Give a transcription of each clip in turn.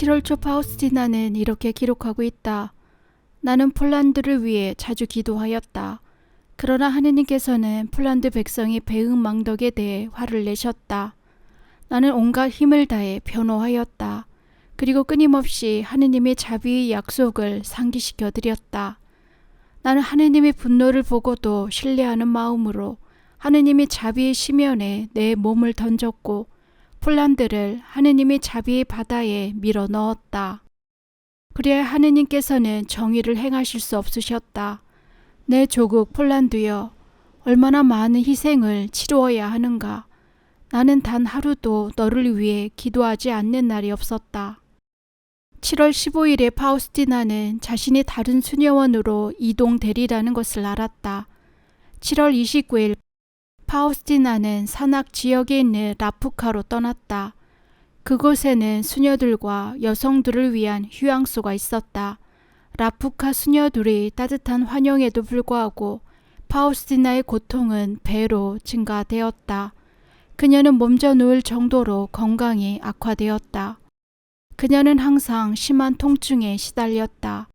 7월 초 파우스티나는 이렇게 기록하고 있다. 나는 폴란드를 위해 자주 기도하였다. 그러나 하느님께서는 폴란드 백성의 배은망덕에 대해 화를 내셨다. 나는 온갖 힘을 다해 변호하였다. 그리고 끊임없이 하느님의 자비의 약속을 상기시켜 드렸다. 나는 하느님의 분노를 보고도 신뢰하는 마음으로 하느님의 자비의 심연에 내 몸을 던졌고 폴란드를 하느님의 자비의 바다에 밀어 넣었다. 그래야 하느님께서는 정의를 행하실 수 없으셨다. 내 조국 폴란드여, 얼마나 많은 희생을 치루어야 하는가. 나는 단 하루도 너를 위해 기도하지 않는 날이 없었다. 7월 15일에 파우스티나는 자신이 다른 수녀원으로 이동되리라는 것을 알았다. 7월 29일 파우스티나는 산악 지역에 있는 라푸카로 떠났다. 그곳에는 수녀들과 여성들을 위한 휴양소가 있었다. 라푸카 수녀들이 따뜻한 환영에도 불구하고 파우스티나의 고통은 배로 증가되었다. 그녀는 몸져 누울 정도로 건강이 악화되었다. 그녀는 항상 심한 통증에 시달렸다.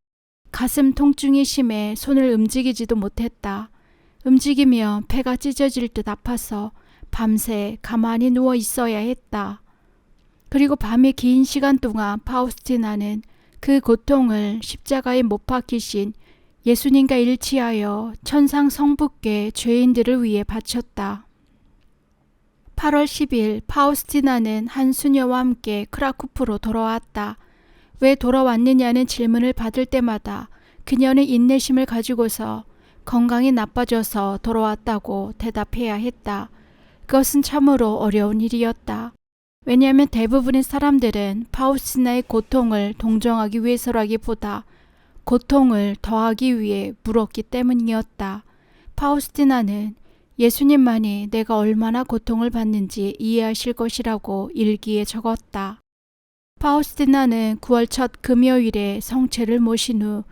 가슴 통증이 심해 손을 움직이지도 못했다. 움직이면 배가 찢어질 듯 아파서 밤새 가만히 누워 있어야 했다. 그리고 밤의 긴 시간 동안 파우스티나는 그 고통을 십자가에 못 박히신 예수님과 일치하여 천상 성부께 죄인들을 위해 바쳤다. 8월 10일 파우스티나는 한 수녀와 함께 크라쿠프로 돌아왔다. 왜 돌아왔느냐는 질문을 받을 때마다 그녀는 인내심을 가지고서 건강이 나빠져서 돌아왔다고 대답해야 했다. 그것은 참으로 어려운 일이었다. 왜냐하면 대부분의 사람들은 파우스티나의 고통을 동정하기 위해서라기보다 고통을 더하기 위해 물었기 때문이었다. 파우스티나는 예수님만이 내가 얼마나 고통을 받는지 이해하실 것이라고 일기에 적었다. 파우스티나는 9월 첫 금요일에 성체를 모신 후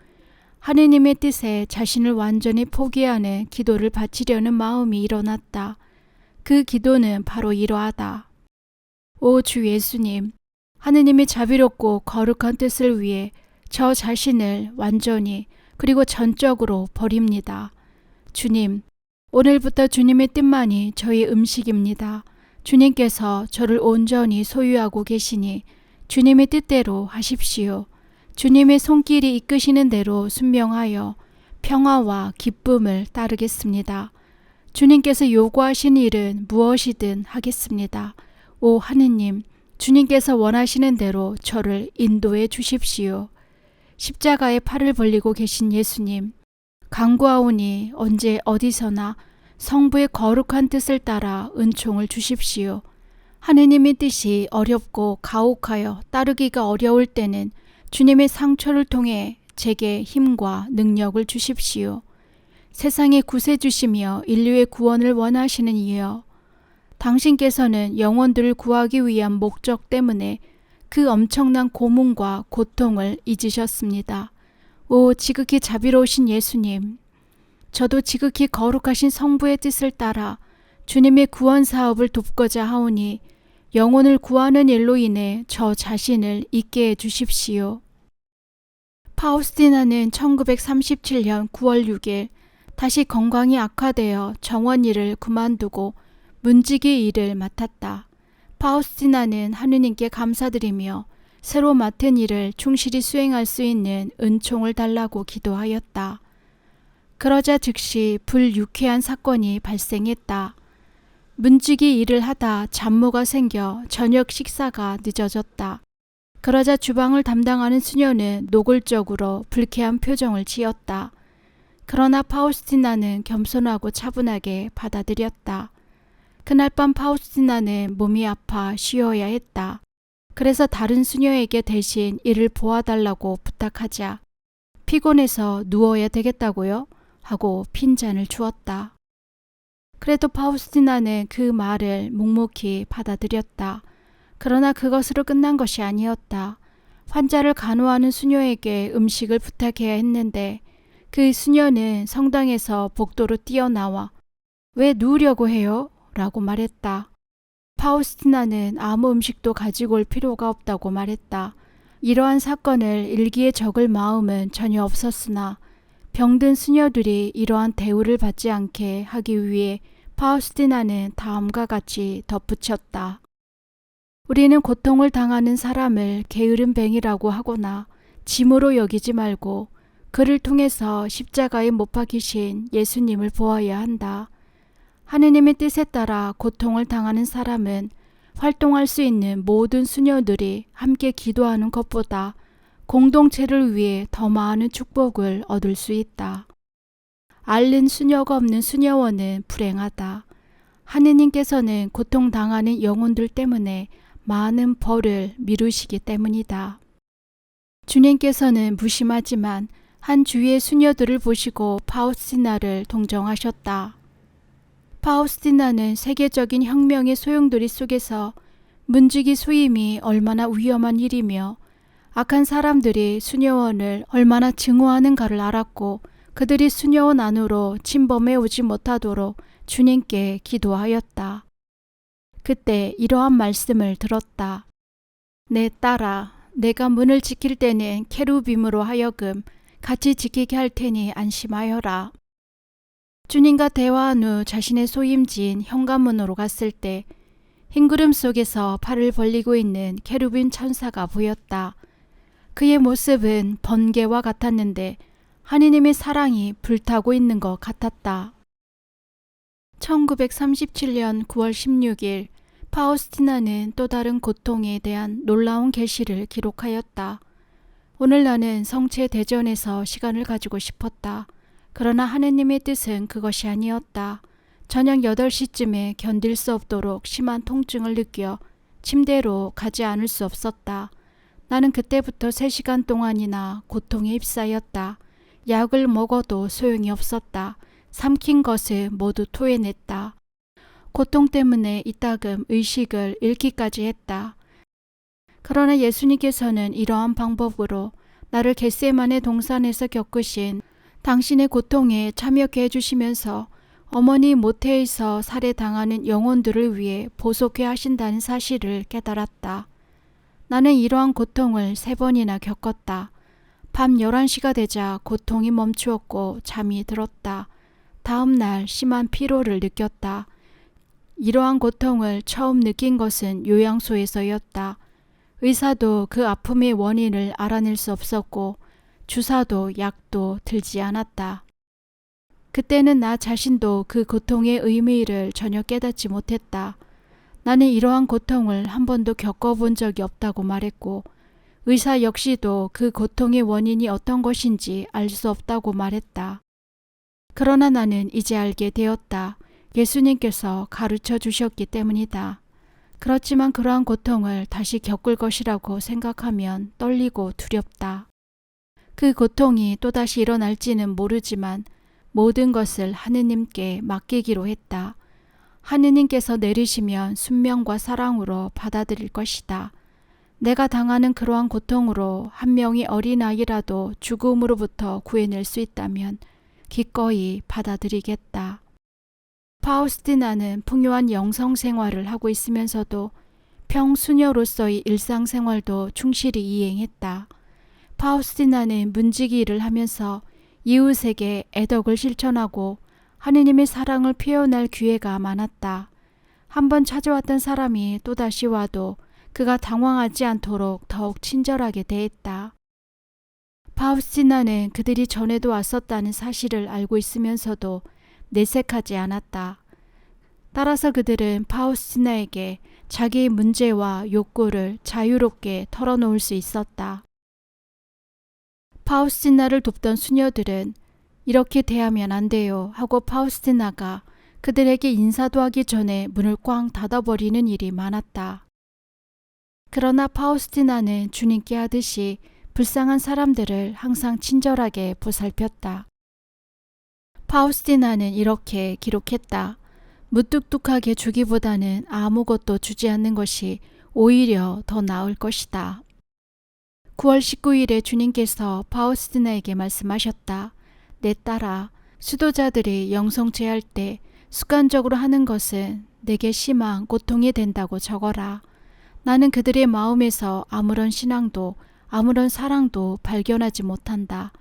하느님의 뜻에 자신을 완전히 포기하는 기도를 바치려는 마음이 일어났다. 그 기도는 바로 이러하다. 오 주 예수님, 하느님의 자비롭고 거룩한 뜻을 위해 저 자신을 완전히 그리고 전적으로 버립니다. 주님, 오늘부터 주님의 뜻만이 저희 음식입니다. 주님께서 저를 온전히 소유하고 계시니 주님의 뜻대로 하십시오. 주님의 손길이 이끄시는 대로 순명하여 평화와 기쁨을 따르겠습니다. 주님께서 요구하신 일은 무엇이든 하겠습니다. 오 하느님, 주님께서 원하시는 대로 저를 인도해 주십시오. 십자가에 팔을 벌리고 계신 예수님, 간구하오니 언제 어디서나 성부의 거룩한 뜻을 따라 은총을 주십시오. 하느님의 뜻이 어렵고 가혹하여 따르기가 어려울 때는 주님의 상처를 통해 제게 힘과 능력을 주십시오. 세상에 구세주시며 인류의 구원을 원하시는 이여, 당신께서는 영혼들을 구하기 위한 목적 때문에 그 엄청난 고문과 고통을 잊으셨습니다. 오 지극히 자비로우신 예수님, 저도 지극히 거룩하신 성부의 뜻을 따라 주님의 구원 사업을 돕고자 하오니 영혼을 구하는 일로 인해 저 자신을 잊게 해 주십시오. 파우스티나는 1937년 9월 6일 다시 건강이 악화되어 정원 일을 그만두고 문지기 일을 맡았다. 파우스티나는 하느님께 감사드리며 새로 맡은 일을 충실히 수행할 수 있는 은총을 달라고 기도하였다. 그러자 즉시 불유쾌한 사건이 발생했다. 문지기 일을 하다 잡무가 생겨 저녁 식사가 늦어졌다. 그러자 주방을 담당하는 수녀는 노골적으로 불쾌한 표정을 지었다. 그러나 파우스티나는 겸손하고 차분하게 받아들였다. 그날 밤 파우스티나는 몸이 아파 쉬어야 했다. 그래서 다른 수녀에게 대신 이를 보아달라고 부탁하자 피곤해서 누워야 되겠다고요? 하고 핀잔을 주었다. 그래도 파우스티나는 그 말을 묵묵히 받아들였다. 그러나 그것으로 끝난 것이 아니었다. 환자를 간호하는 수녀에게 음식을 부탁해야 했는데 그 수녀는 성당에서 복도로 뛰어나와 왜 누우려고 해요? 라고 말했다. 파우스티나는 아무 음식도 가지고 올 필요가 없다고 말했다. 이러한 사건을 일기에 적을 마음은 전혀 없었으나 병든 수녀들이 이러한 대우를 받지 않게 하기 위해 파우스티나는 다음과 같이 덧붙였다. 우리는 고통을 당하는 사람을 게으른 뱅이라고 하거나 짐으로 여기지 말고 그를 통해서 십자가에 못 박히신 예수님을 보아야 한다. 하느님의 뜻에 따라 고통을 당하는 사람은 활동할 수 있는 모든 수녀들이 함께 기도하는 것보다 공동체를 위해 더 많은 축복을 얻을 수 있다. 앓는 수녀가 없는 수녀원은 불행하다. 하느님께서는 고통당하는 영혼들 때문에 많은 벌을 미루시기 때문이다. 주님께서는 무심하지만 한 주위의 수녀들을 보시고 파우스티나를 동정하셨다. 파우스티나는 세계적인 혁명의 소용돌이 속에서 문지기 수임이 얼마나 위험한 일이며 악한 사람들이 수녀원을 얼마나 증오하는가를 알았고 그들이 수녀원 안으로 침범해 오지 못하도록 주님께 기도하였다. 그때 이러한 말씀을 들었다. 내 딸아, 내가 문을 지킬 때는 케루빔으로 하여금 같이 지키게 할 테니 안심하여라. 주님과 대화한 후 자신의 소임지인 현관문으로 갔을 때 흰 구름 속에서 팔을 벌리고 있는 케루빔 천사가 보였다. 그의 모습은 번개와 같았는데 하느님의 사랑이 불타고 있는 것 같았다. 1937년 9월 16일 파우스티나는 또 다른 고통에 대한 놀라운 계시를 기록하였다. 오늘 나는 성체 대전에서 시간을 가지고 싶었다. 그러나 하느님의 뜻은 그것이 아니었다. 저녁 8시쯤에 견딜 수 없도록 심한 통증을 느껴 침대로 가지 않을 수 없었다. 나는 그때부터 3시간 동안이나 고통에 휩싸였다. 약을 먹어도 소용이 없었다. 삼킨 것을 모두 토해냈다. 고통 때문에 이따금 의식을 잃기까지 했다. 그러나 예수님께서는 이러한 방법으로 나를 겟세마네 동산에서 겪으신 당신의 고통에 참여케 해주시면서 어머니 모태에서 살해당하는 영혼들을 위해 보속해 하신다는 사실을 깨달았다. 나는 이러한 고통을 3번이나 겪었다. 밤 11시가 되자 고통이 멈추었고 잠이 들었다. 다음 날 심한 피로를 느꼈다. 이러한 고통을 처음 느낀 것은 요양소에서였다. 의사도 그 아픔의 원인을 알아낼 수 없었고 주사도 약도 들지 않았다. 그때는 나 자신도 그 고통의 의미를 전혀 깨닫지 못했다. 나는 이러한 고통을 한 번도 겪어본 적이 없다고 말했고 의사 역시도 그 고통의 원인이 어떤 것인지 알 수 없다고 말했다. 그러나 나는 이제 알게 되었다. 예수님께서 가르쳐 주셨기 때문이다. 그렇지만 그러한 고통을 다시 겪을 것이라고 생각하면 떨리고 두렵다. 그 고통이 또다시 일어날지는 모르지만 모든 것을 하느님께 맡기기로 했다. 하느님께서 내리시면 순명과 사랑으로 받아들일 것이다. 내가 당하는 그러한 고통으로 한 명의 어린아이라도 죽음으로부터 구해낼 수 있다면 기꺼이 받아들이겠다. 파우스티나는 풍요한 영성 생활을 하고 있으면서도 평수녀로서의 일상생활도 충실히 이행했다. 파우스티나는 문지기 일을 하면서 이웃에게 애덕을 실천하고 하느님의 사랑을 표현할 기회가 많았다. 한번 찾아왔던 사람이 또다시 와도 그가 당황하지 않도록 더욱 친절하게 대했다. 파우스티나는 그들이 전에도 왔었다는 사실을 알고 있으면서도 내색하지 않았다. 따라서 그들은 파우스티나에게 자기의 문제와 욕구를 자유롭게 털어놓을 수 있었다. 파우스티나를 돕던 수녀들은 이렇게 대하면 안 돼요 하고 파우스티나가 그들에게 인사도 하기 전에 문을 꽝 닫아버리는 일이 많았다. 그러나 파우스티나는 주님께 하듯이 불쌍한 사람들을 항상 친절하게 보살폈다. 파우스티나는 이렇게 기록했다. 무뚝뚝하게 주기보다는 아무것도 주지 않는 것이 오히려 더 나을 것이다. 9월 19일에 주님께서 파우스티나에게 말씀하셨다. 내 딸아, 수도자들이 영성체할 때 습관적으로 하는 것은 내게 심한 고통이 된다고 적어라. 나는 그들의 마음에서 아무런 신앙도 아무런 사랑도 발견하지 못한다.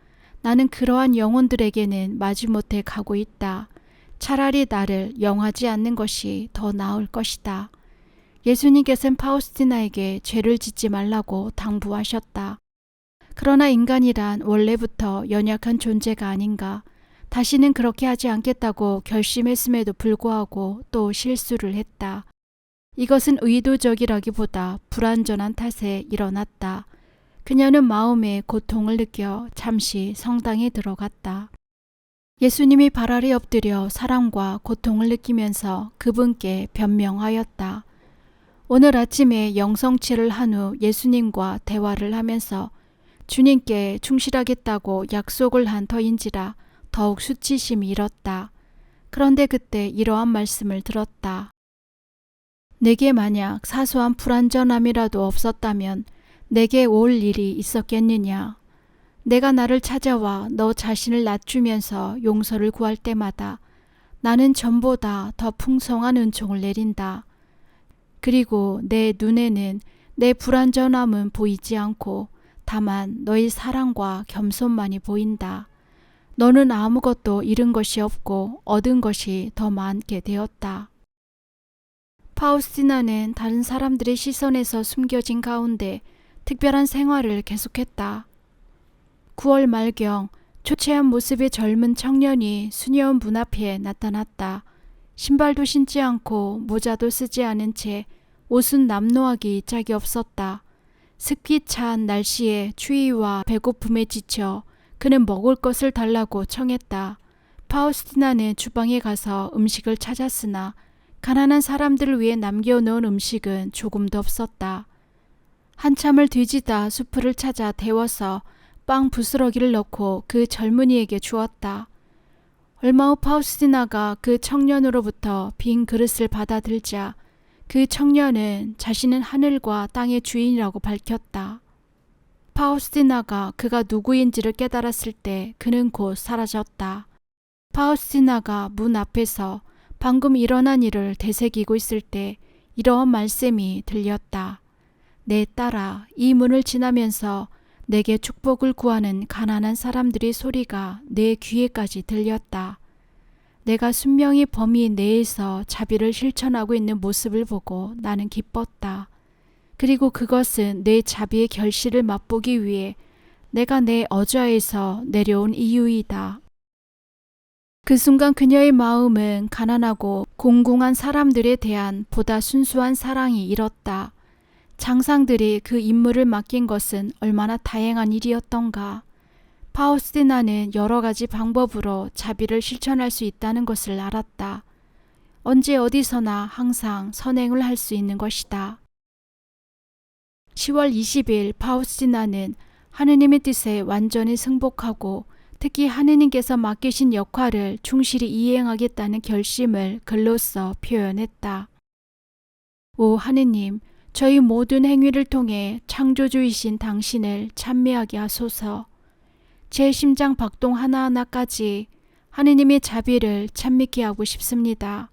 나는 그러한 영혼들에게는 마지못해 가고 있다. 차라리 나를 영하지 않는 것이 더 나을 것이다. 예수님께서는 파우스티나에게 죄를 짓지 말라고 당부하셨다. 그러나 인간이란 원래부터 연약한 존재가 아닌가. 다시는 그렇게 하지 않겠다고 결심했음에도 불구하고 또 실수를 했다. 이것은 의도적이라기보다 불완전한 탓에 일어났다. 그녀는 마음의 고통을 느껴 잠시 성당에 들어갔다. 예수님이 발 아래 엎드려 사랑과 고통을 느끼면서 그분께 변명하였다. 오늘 아침에 영성치를 한 후 예수님과 대화를 하면서 주님께 충실하겠다고 약속을 한 터인지라 더욱 수치심이 일었다. 그런데 그때 이러한 말씀을 들었다. 내게 만약 사소한 불완전함이라도 없었다면 내게 올 일이 있었겠느냐. 내가 나를 찾아와 너 자신을 낮추면서 용서를 구할 때마다 나는 전보다 더 풍성한 은총을 내린다. 그리고 내 눈에는 내 불완전함은 보이지 않고 다만 너의 사랑과 겸손만이 보인다. 너는 아무것도 잃은 것이 없고 얻은 것이 더 많게 되었다. 파우스티나는 다른 사람들의 시선에서 숨겨진 가운데 특별한 생활을 계속했다. 9월 말경 초췌한 모습의 젊은 청년이 수녀원 문 앞에 나타났다. 신발도 신지 않고 모자도 쓰지 않은 채 옷은 남노하기 짝이 없었다. 습기 찬 날씨에 추위와 배고픔에 지쳐 그는 먹을 것을 달라고 청했다. 파우스티나는 주방에 가서 음식을 찾았으나 가난한 사람들을 위해 남겨놓은 음식은 조금도 없었다. 한참을 뒤지다 수프를 찾아 데워서 빵 부스러기를 넣고 그 젊은이에게 주었다. 얼마 후 파우스티나가 그 청년으로부터 빈 그릇을 받아들자 그 청년은 자신은 하늘과 땅의 주인이라고 밝혔다. 파우스티나가 그가 누구인지를 깨달았을 때 그는 곧 사라졌다. 파우스티나가 문 앞에서 방금 일어난 일을 되새기고 있을 때 이러한 말씀이 들렸다. 내 딸아, 이 문을 지나면서 내게 축복을 구하는 가난한 사람들의 소리가 내 귀에까지 들렸다. 내가 순명히 범위 내에서 자비를 실천하고 있는 모습을 보고 나는 기뻤다. 그리고 그것은 내 자비의 결실을 맛보기 위해 내가 내 어좌에서 내려온 이유이다. 그 순간 그녀의 마음은 가난하고 공공한 사람들에 대한 보다 순수한 사랑이 일었다. 장상들이 그 임무를 맡긴 것은 얼마나 다행한 일이었던가. 파우스티나는 여러 가지 방법으로 자비를 실천할 수 있다는 것을 알았다. 언제 어디서나 항상 선행을 할 수 있는 것이다. 10월 20일 파우스티나는 하느님의 뜻에 완전히 승복하고 특히 하느님께서 맡기신 역할을 충실히 이행하겠다는 결심을 글로써 표현했다. 오 하느님, 저희 모든 행위를 통해 창조주이신 당신을 찬미하게 하소서. 제 심장 박동 하나하나까지 하느님의 자비를 찬미케 하고 싶습니다.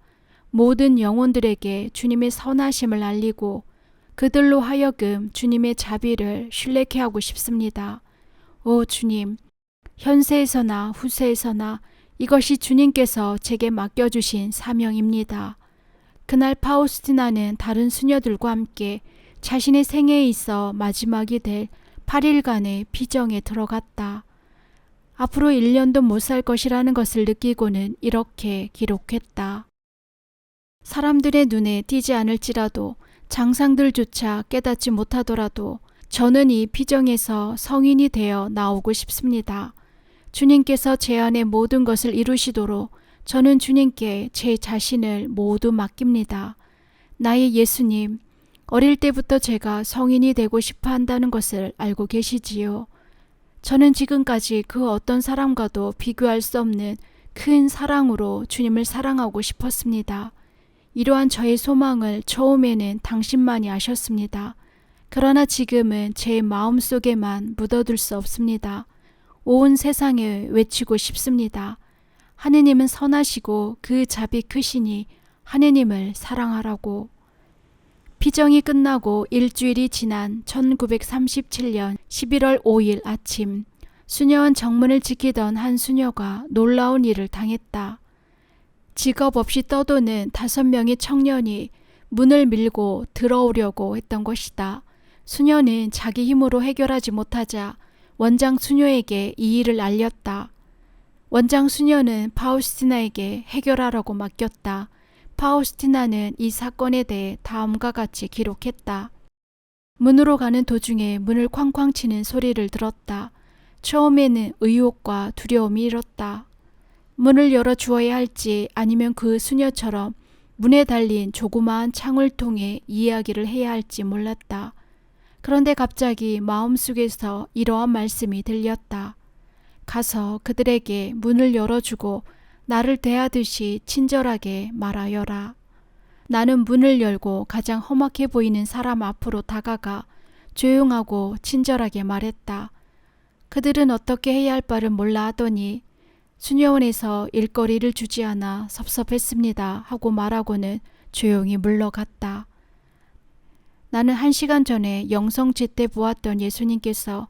모든 영혼들에게 주님의 선하심을 알리고 그들로 하여금 주님의 자비를 신뢰케 하고 싶습니다. 오 주님, 현세에서나 후세에서나 이것이 주님께서 제게 맡겨주신 사명입니다. 그날 파우스티나는 다른 수녀들과 함께 자신의 생애에 있어 마지막이 될 8일간의 피정에 들어갔다. 앞으로 1년도 못 살 것이라는 것을 느끼고는 이렇게 기록했다. 사람들의 눈에 띄지 않을지라도 장상들조차 깨닫지 못하더라도 저는 이 피정에서 성인이 되어 나오고 싶습니다. 주님께서 제 안에 모든 것을 이루시도록 저는 주님께 제 자신을 모두 맡깁니다. 나의 예수님, 어릴 때부터 제가 성인이 되고 싶어 한다는 것을 알고 계시지요. 저는 지금까지 그 어떤 사람과도 비교할 수 없는 큰 사랑으로 주님을 사랑하고 싶었습니다. 이러한 저의 소망을 처음에는 당신만이 아셨습니다. 그러나 지금은 제 마음속에만 묻어둘 수 없습니다. 온 세상에 외치고 싶습니다. 하느님은 선하시고 그 자비 크시니 하느님을 사랑하라고. 피정이 끝나고 일주일이 지난 1937년 11월 5일 아침, 수녀원 정문을 지키던 한 수녀가 놀라운 일을 당했다. 직업 없이 떠도는 5명의 청년이 문을 밀고 들어오려고 했던 것이다. 수녀는 자기 힘으로 해결하지 못하자 원장 수녀에게 이 일을 알렸다. 원장 수녀는 파우스티나에게 해결하라고 맡겼다. 파우스티나는 이 사건에 대해 다음과 같이 기록했다. 문으로 가는 도중에 문을 쾅쾅 치는 소리를 들었다. 처음에는 의혹과 두려움이 일었다. 문을 열어주어야 할지 아니면 그 수녀처럼 문에 달린 조그마한 창을 통해 이야기를 해야 할지 몰랐다. 그런데 갑자기 마음속에서 이러한 말씀이 들렸다. 가서 그들에게 문을 열어주고 나를 대하듯이 친절하게 말하여라. 나는 문을 열고 가장 험악해 보이는 사람 앞으로 다가가 조용하고 친절하게 말했다. 그들은 어떻게 해야 할 바를 몰라 하더니 수녀원에서 일거리를 주지 않아 섭섭했습니다 하고 말하고는 조용히 물러갔다. 나는 1시간 전에 영성제 때 보았던 예수님께서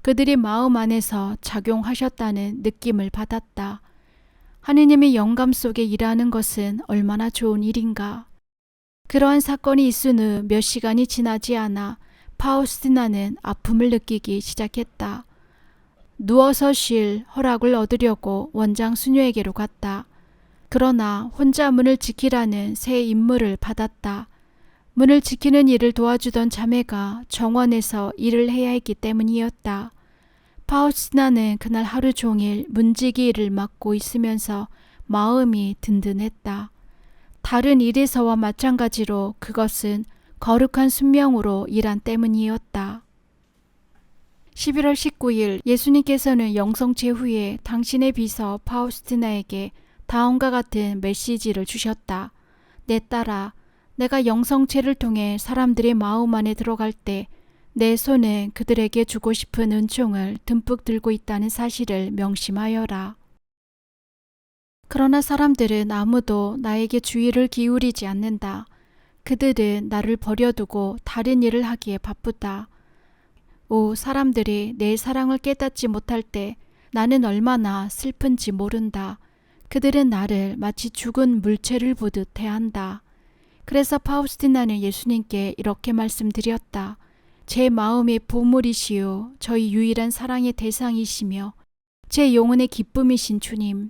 그들의 마음 안에서 작용하셨다는 느낌을 받았다. 하느님의 영감 속에 일하는 것은 얼마나 좋은 일인가. 그러한 사건이 있은 후 몇 시간이 지나지 않아 파우스티나는 아픔을 느끼기 시작했다. 누워서 쉴 허락을 얻으려고 원장 수녀에게로 갔다. 그러나 혼자 문을 지키라는 새 임무를 받았다. 문을 지키는 일을 도와주던 자매가 정원에서 일을 해야 했기 때문이었다. 파우스티나는 그날 하루 종일 문지기 일을 맡고 있으면서 마음이 든든했다. 다른 일에서와 마찬가지로 그것은 거룩한 순명으로 일한 때문이었다. 11월 19일 예수님께서는 영성체 후에 당신의 비서 파우스티나에게 다음과 같은 메시지를 주셨다. 내 딸아, 내가 영성체를 통해 사람들의 마음 안에 들어갈 때 내 손은 그들에게 주고 싶은 은총을 듬뿍 들고 있다는 사실을 명심하여라. 그러나 사람들은 아무도 나에게 주의를 기울이지 않는다. 그들은 나를 버려두고 다른 일을 하기에 바쁘다. 오, 사람들이 내 사랑을 깨닫지 못할 때 나는 얼마나 슬픈지 모른다. 그들은 나를 마치 죽은 물체를 보듯 대한다. 그래서 파우스티나는 예수님께 이렇게 말씀드렸다. 제 마음의 보물이시요 저희 유일한 사랑의 대상이시며 제 영혼의 기쁨이신 주님.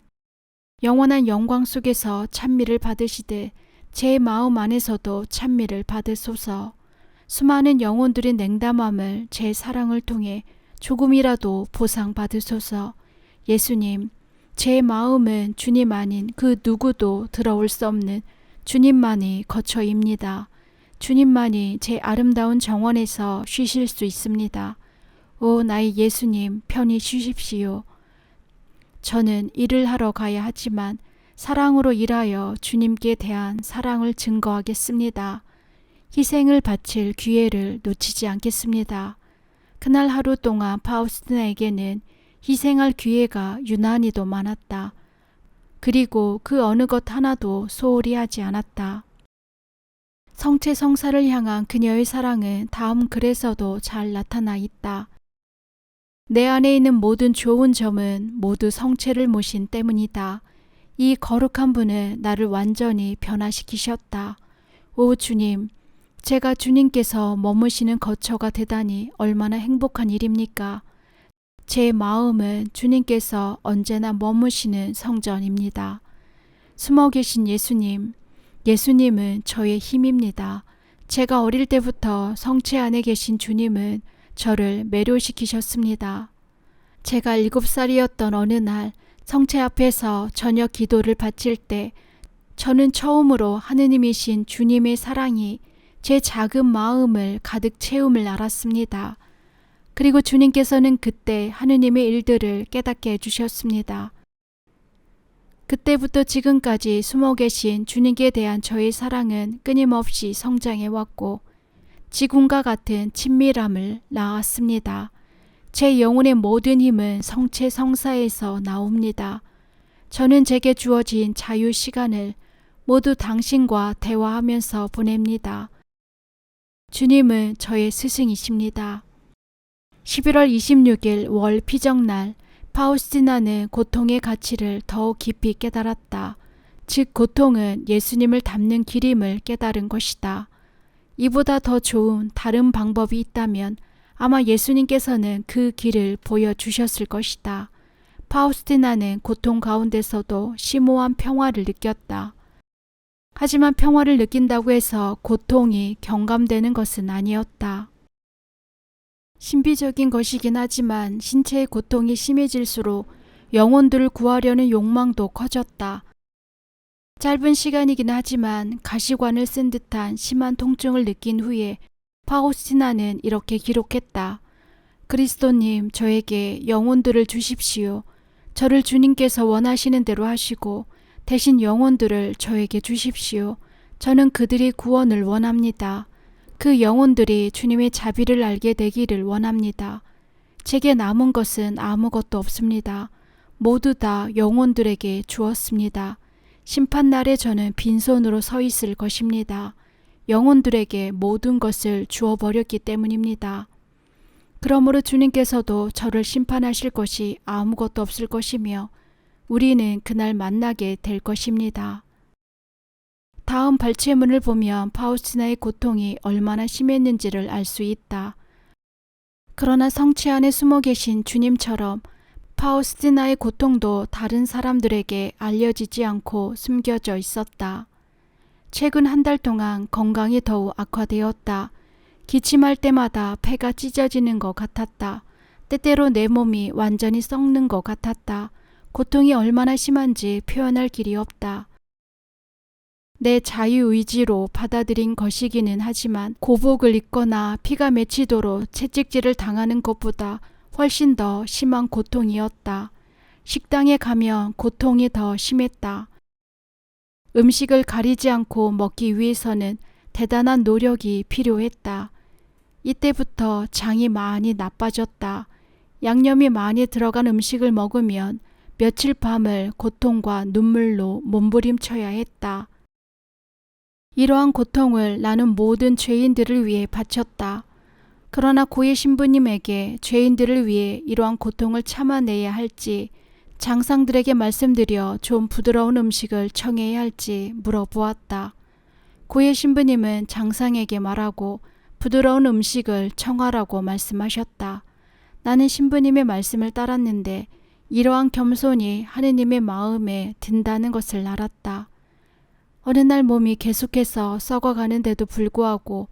영원한 영광 속에서 찬미를 받으시되 제 마음 안에서도 찬미를 받으소서. 수많은 영혼들의 냉담함을 제 사랑을 통해 조금이라도 보상받으소서. 예수님, 제 마음은 주님 아닌 그 누구도 들어올 수 없는 주님만이 거처입니다. 주님만이 제 아름다운 정원에서 쉬실 수 있습니다. 오, 나의 예수님, 편히 쉬십시오. 저는 일을 하러 가야 하지만 사랑으로 일하여 주님께 대한 사랑을 증거하겠습니다. 희생을 바칠 기회를 놓치지 않겠습니다. 그날 하루 동안 파우스티나에게는 희생할 기회가 유난히도 많았다. 그리고 그 어느 것 하나도 소홀히 하지 않았다. 성체 성사를 향한 그녀의 사랑은 다음 글에서도 잘 나타나 있다. 내 안에 있는 모든 좋은 점은 모두 성체를 모신 때문이다. 이 거룩한 분은 나를 완전히 변화시키셨다. 오 주님, 제가 주님께서 머무시는 거처가 되다니 얼마나 행복한 일입니까? 제 마음은 주님께서 언제나 머무시는 성전입니다. 숨어 계신 예수님, 예수님은 저의 힘입니다. 제가 어릴 때부터 성체 안에 계신 주님은 저를 매료시키셨습니다. 제가 7살이었던 어느 날 성체 앞에서 저녁 기도를 바칠 때 저는 처음으로 하느님이신 주님의 사랑이 제 작은 마음을 가득 채움을 알았습니다. 그리고 주님께서는 그때 하느님의 일들을 깨닫게 해주셨습니다. 그때부터 지금까지 숨어 계신 주님께 대한 저의 사랑은 끊임없이 성장해 왔고 지금과 같은 친밀함을 낳았습니다. 제 영혼의 모든 힘은 성체 성사에서 나옵니다. 저는 제게 주어진 자유 시간을 모두 당신과 대화하면서 보냅니다. 주님은 저의 스승이십니다. 11월 26일 월 피정날, 파우스티나는 고통의 가치를 더욱 깊이 깨달았다. 즉 고통은 예수님을 닮는 길임을 깨달은 것이다. 이보다 더 좋은 다른 방법이 있다면 아마 예수님께서는 그 길을 보여주셨을 것이다. 파우스티나는 고통 가운데서도 심오한 평화를 느꼈다. 하지만 평화를 느낀다고 해서 고통이 경감되는 것은 아니었다. 신비적인 것이긴 하지만 신체의 고통이 심해질수록 영혼들을 구하려는 욕망도 커졌다. 짧은 시간이긴 하지만 가시관을 쓴 듯한 심한 통증을 느낀 후에 파우스티나는 이렇게 기록했다. 그리스도님, 저에게 영혼들을 주십시오. 저를 주님께서 원하시는 대로 하시고 대신 영혼들을 저에게 주십시오. 저는 그들의 구원을 원합니다. 그 영혼들이 주님의 자비를 알게 되기를 원합니다. 제게 남은 것은 아무것도 없습니다. 모두 다 영혼들에게 주었습니다. 심판날에 저는 빈손으로 서 있을 것입니다. 영혼들에게 모든 것을 주어버렸기 때문입니다. 그러므로 주님께서도 저를 심판하실 것이 아무것도 없을 것이며 우리는 그날 만나게 될 것입니다. 다음 발췌문을 보면 파우스티나의 고통이 얼마나 심했는지를 알 수 있다. 그러나 성체 안에 숨어 계신 주님처럼 파우스티나의 고통도 다른 사람들에게 알려지지 않고 숨겨져 있었다. 최근 한 달 동안 건강이 더욱 악화되었다. 기침할 때마다 폐가 찢어지는 것 같았다. 때때로 내 몸이 완전히 썩는 것 같았다. 고통이 얼마나 심한지 표현할 길이 없다. 내 자유의지로 받아들인 것이기는 하지만 고복을 입거나 피가 맺히도록 채찍질을 당하는 것보다 훨씬 더 심한 고통이었다. 식당에 가면 고통이 더 심했다. 음식을 가리지 않고 먹기 위해서는 대단한 노력이 필요했다. 이때부터 장이 많이 나빠졌다. 양념이 많이 들어간 음식을 먹으면 며칠 밤을 고통과 눈물로 몸부림쳐야 했다. 이러한 고통을 나는 모든 죄인들을 위해 바쳤다. 그러나 고해 신부님에게 죄인들을 위해 이러한 고통을 참아내야 할지, 장상들에게 말씀드려 좀 부드러운 음식을 청해야 할지 물어보았다. 고해 신부님은 장상에게 말하고 부드러운 음식을 청하라고 말씀하셨다. 나는 신부님의 말씀을 따랐는데 이러한 겸손이 하느님의 마음에 든다는 것을 알았다. 어느 날 몸이 계속해서 썩어가는데도 불구하고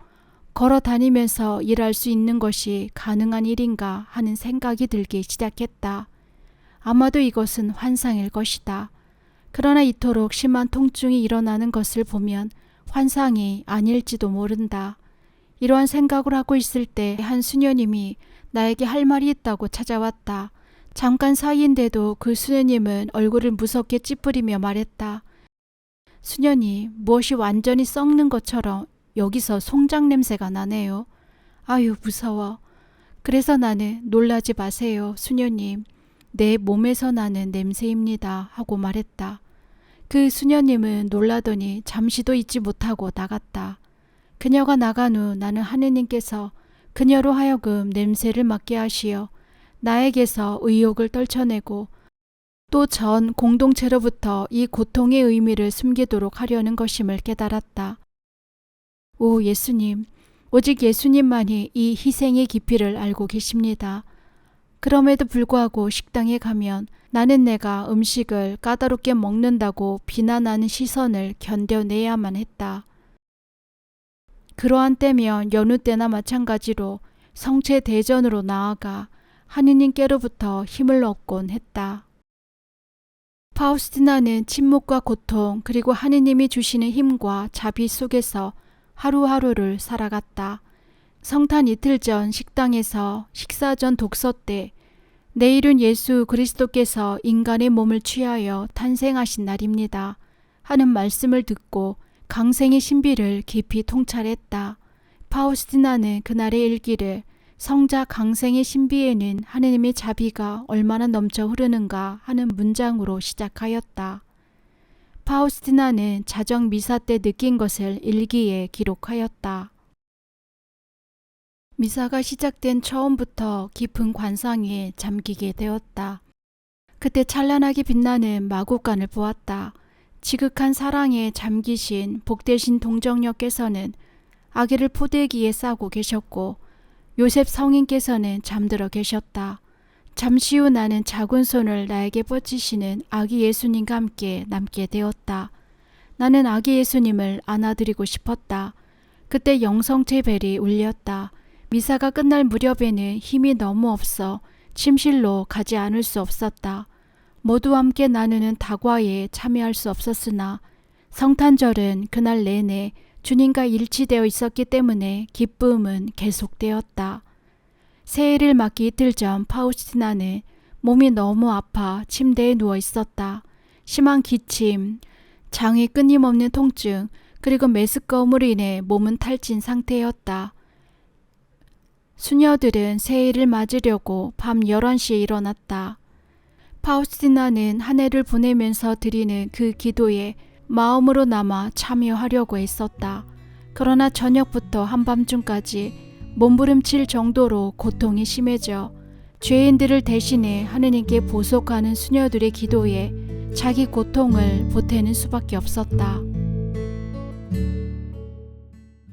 걸어 다니면서 일할 수 있는 것이 가능한 일인가 하는 생각이 들기 시작했다. 아마도 이것은 환상일 것이다. 그러나 이토록 심한 통증이 일어나는 것을 보면 환상이 아닐지도 모른다. 이러한 생각을 하고 있을 때 한 수녀님이 나에게 할 말이 있다고 찾아왔다. 잠깐 사이인데도 그 수녀님은 얼굴을 무섭게 찌푸리며 말했다. 수녀님, 무엇이 완전히 썩는 것처럼 여기서 송장 냄새가 나네요. 아유, 무서워. 그래서 나는 놀라지 마세요, 수녀님. 내 몸에서 나는 냄새입니다. 하고 말했다. 그 수녀님은 놀라더니 잠시도 잊지 못하고 나갔다. 그녀가 나간 후 나는 하느님께서 그녀로 하여금 냄새를 맡게 하시어 나에게서 의욕을 떨쳐내고 또 전 공동체로부터 이 고통의 의미를 숨기도록 하려는 것임을 깨달았다. 오 예수님, 오직 예수님만이 이 희생의 깊이를 알고 계십니다. 그럼에도 불구하고 식당에 가면 나는 내가 음식을 까다롭게 먹는다고 비난하는 시선을 견뎌내야만 했다. 그러한 때면 여느 때나 마찬가지로 성체 대전으로 나아가 하느님께로부터 힘을 얻곤 했다. 파우스티나는 침묵과 고통 그리고 하느님이 주시는 힘과 자비 속에서 하루하루를 살아갔다. 성탄 이틀 전 식당에서 식사 전 독서 때 내일은 예수 그리스도께서 인간의 몸을 취하여 탄생하신 날입니다. 하는 말씀을 듣고 강생의 신비를 깊이 통찰했다. 파우스티나는 그날의 일기를 성자 강생의 신비에는 하느님의 자비가 얼마나 넘쳐 흐르는가 하는 문장으로 시작하였다. 파우스티나는 자정 미사 때 느낀 것을 일기에 기록하였다. 미사가 시작된 처음부터 깊은 관상에 잠기게 되었다. 그때 찬란하게 빛나는 마구간을 보았다. 지극한 사랑에 잠기신 복되신 동정녀께서는 아기를 포대기에 싸고 계셨고 요셉 성인께서는 잠들어 계셨다. 잠시 후 나는 작은 손을 나에게 뻗치시는 아기 예수님과 함께 남게 되었다. 나는 아기 예수님을 안아드리고 싶었다. 그때 영성체 벨이 울렸다. 미사가 끝날 무렵에는 힘이 너무 없어 침실로 가지 않을 수 없었다. 모두와 함께 나누는 다과에 참여할 수 없었으나 성탄절은 그날 내내 주님과 일치되어 있었기 때문에 기쁨은 계속되었다. 새해를 맞기 이틀 전 파우스티나는 몸이 너무 아파 침대에 누워 있었다. 심한 기침, 장에 끊임없는 통증, 그리고 메스꺼움으로 인해 몸은 탈진 상태였다. 수녀들은 새해를 맞으려고 밤 11시에 일어났다. 파우스티나는 한 해를 보내면서 드리는 그 기도에 마음으로나마 참여하려고 했었다. 그러나 저녁부터 한밤중까지 몸부림칠 정도로 고통이 심해져 죄인들을 대신해 하느님께 보속하는 수녀들의 기도에 자기 고통을 보태는 수밖에 없었다.